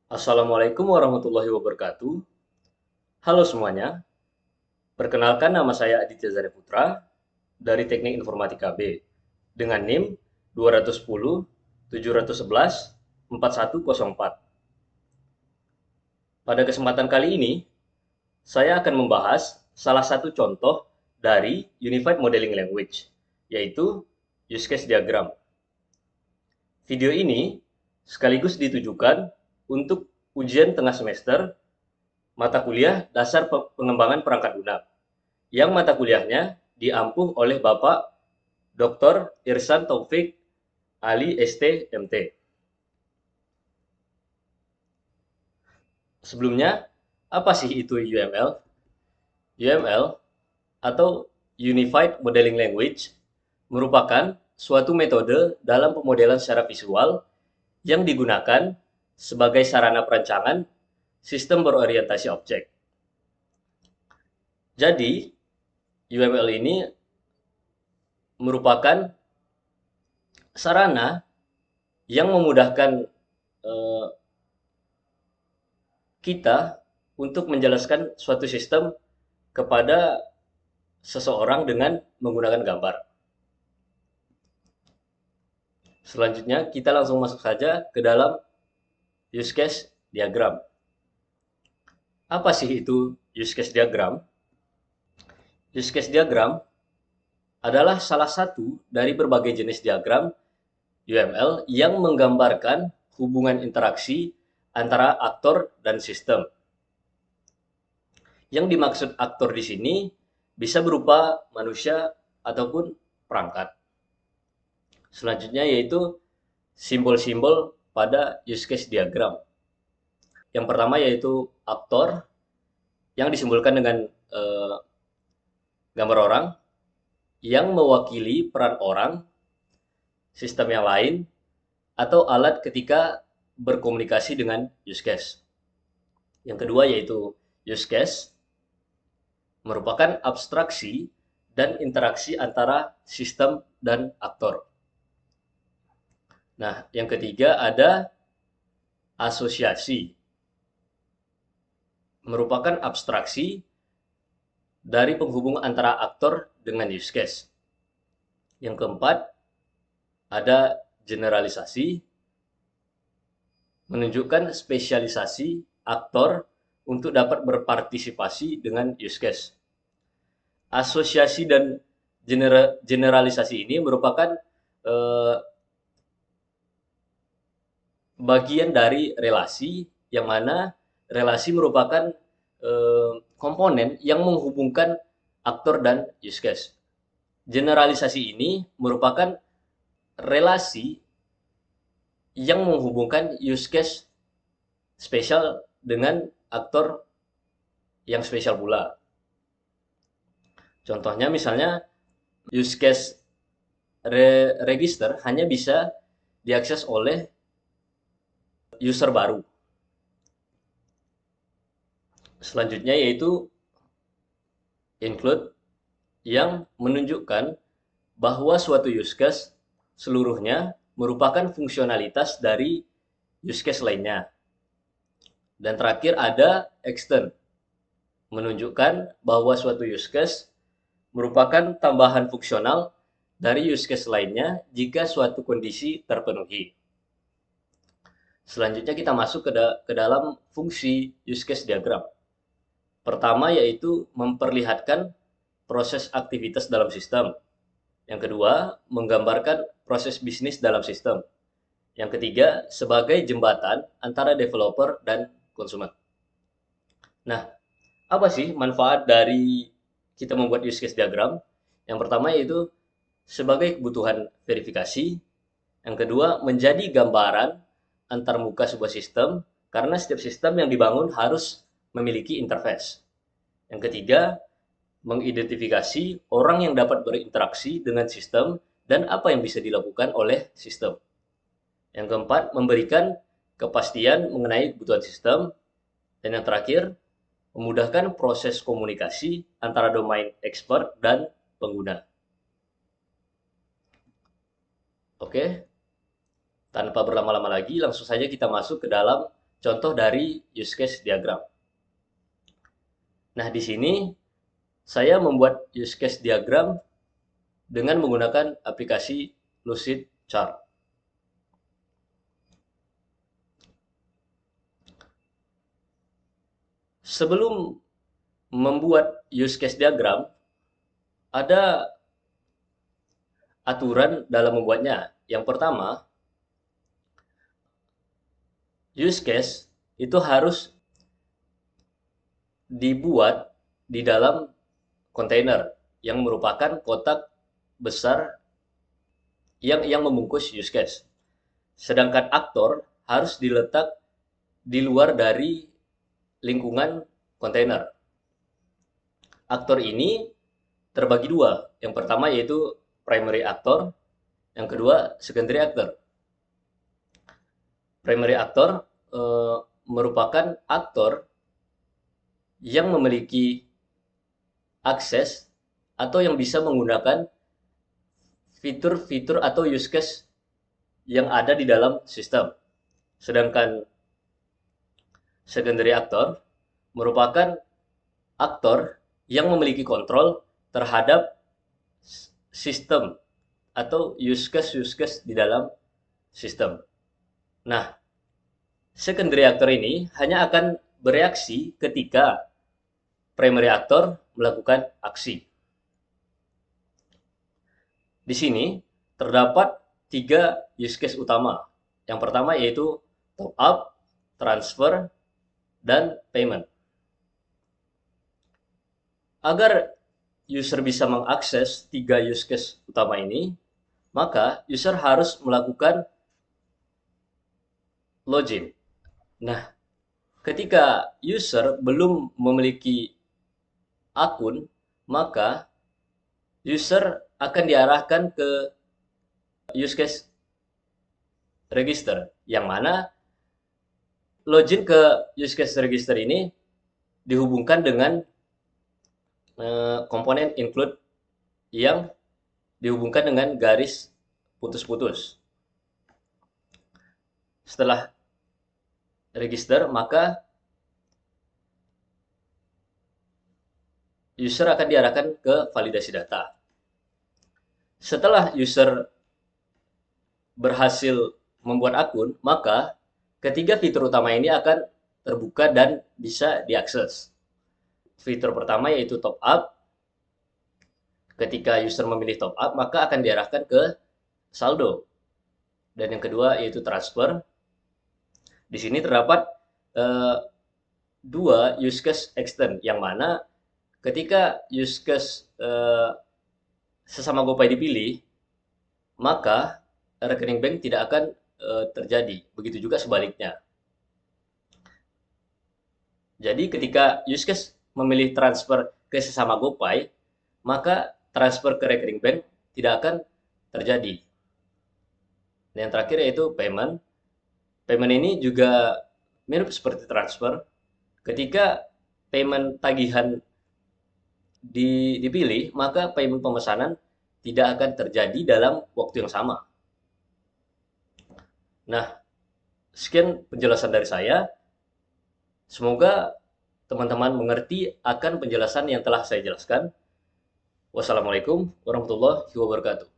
Assalamualaikum warahmatullahi wabarakatuh. Halo semuanya, perkenalkan nama saya Aditya Zade Putra dari Teknik Informatika B dengan NIM 210 711 4104. Pada kesempatan kali ini, saya akan membahas salah satu contoh dari Unified Modeling Language, yaitu use case diagram. Video ini sekaligus ditujukan untuk ujian tengah semester mata kuliah Dasar Pengembangan Perangkat Lunak, yang mata kuliahnya diampuh oleh Bapak Dr. Irsan Taufik Ali ST MT. Sebelumnya, apa sih itu UML? UML atau Unified Modeling Language merupakan suatu metode dalam pemodelan secara visual yang digunakan sebagai sarana perancangan sistem berorientasi objek. Jadi, UML ini merupakan sarana yang memudahkan eh, kita untuk menjelaskan suatu sistem kepada seseorang dengan menggunakan gambar. Selanjutnya, kita langsung masuk saja ke dalam use case diagram. Apa sih itu use case diagram? Use case diagram adalah salah satu dari berbagai jenis diagram UML yang menggambarkan hubungan interaksi antara aktor dan sistem. Yang dimaksud aktor di sini bisa berupa manusia ataupun perangkat. Selanjutnya yaitu simbol-simbol pada use case diagram. Yang pertama yaitu aktor yang disimbolkan dengan gambar orang yang mewakili peran orang, sistem yang lain, atau alat ketika berkomunikasi dengan use case. Yang kedua yaitu use case merupakan abstraksi dan interaksi antara sistem dan aktor. Nah, yang ketiga ada asosiasi. Merupakan abstraksi dari penghubung antara aktor dengan use case. Yang keempat ada generalisasi. Menunjukkan spesialisasi aktor untuk dapat berpartisipasi dengan use case. Asosiasi dan generalisasi ini merupakan bagian dari relasi yang mana relasi merupakan komponen yang menghubungkan aktor dan use case. Generalisasi ini merupakan relasi yang menghubungkan use case spesial dengan aktor yang spesial pula. Contohnya misalnya use case register hanya bisa diakses oleh user baru. Selanjutnya yaitu include yang menunjukkan bahwa suatu use case seluruhnya merupakan fungsionalitas dari use case lainnya. Dan terakhir ada extend, menunjukkan bahwa suatu use case merupakan tambahan fungsional dari use case lainnya jika suatu kondisi terpenuhi. Selanjutnya kita masuk ke dalam fungsi use case diagram. Pertama yaitu memperlihatkan proses aktivitas dalam sistem. Yang kedua, menggambarkan proses bisnis dalam sistem. Yang ketiga, sebagai jembatan antara developer dan konsumen. Nah, apa sih manfaat dari kita membuat use case diagram? Yang pertama yaitu sebagai kebutuhan verifikasi. Yang kedua, menjadi gambaran antar muka sebuah sistem karena setiap sistem yang dibangun harus memiliki interface. Yang ketiga, mengidentifikasi orang yang dapat berinteraksi dengan sistem dan apa yang bisa dilakukan oleh sistem. Yang keempat, memberikan kepastian mengenai kebutuhan sistem. Dan yang terakhir, memudahkan proses komunikasi antara domain expert dan pengguna. Oke, tanpa berlama-lama lagi, langsung saja kita masuk ke dalam contoh dari use case diagram. Nah, di sini saya membuat use case diagram dengan menggunakan aplikasi Lucidchart. Sebelum membuat use case diagram, ada aturan dalam membuatnya. Yang pertama, use case itu harus dibuat di dalam kontainer yang merupakan kotak besar yang membungkus use case. Sedangkan aktor harus diletak di luar dari lingkungan kontainer. Aktor ini terbagi dua. Yang pertama yaitu primary actor, yang kedua secondary actor. Primary actor merupakan aktor yang memiliki akses atau yang bisa menggunakan fitur-fitur atau use case yang ada di dalam sistem. Sedangkan secondary actor merupakan aktor yang memiliki kontrol terhadap sistem atau use case di dalam sistem. Nah, secondary actor ini hanya akan bereaksi ketika primary actor melakukan aksi. Di sini terdapat 3 use case utama. Yang pertama yaitu top up, transfer, dan payment. Agar user bisa mengakses 3 use case utama ini, maka user harus melakukan login. Nah, ketika user belum memiliki akun, maka user akan diarahkan ke use case register, yang mana login ke use case register ini dihubungkan dengan komponen include yang dihubungkan dengan garis putus-putus. Setelah register, maka user akan diarahkan ke validasi data. Setelah user berhasil membuat akun, maka ketiga fitur utama ini akan terbuka dan bisa diakses. Fitur pertama yaitu top up. Ketika user memilih top up, maka akan diarahkan ke saldo. Dan yang kedua yaitu transfer. Di sini terdapat 2 use case extend, yang mana ketika use case sesama GoPay dipilih, maka rekening bank tidak akan terjadi. Begitu juga sebaliknya. Jadi ketika use case memilih transfer ke sesama GoPay, maka transfer ke rekening bank tidak akan terjadi. Dan yang terakhir yaitu payment. Payment ini juga mirip seperti transfer. Ketika payment tagihan dipilih, maka payment pemesanan tidak akan terjadi dalam waktu yang sama. Nah, sekian penjelasan dari saya. Semoga teman-teman mengerti akan penjelasan yang telah saya jelaskan. Wassalamualaikum warahmatullahi wabarakatuh.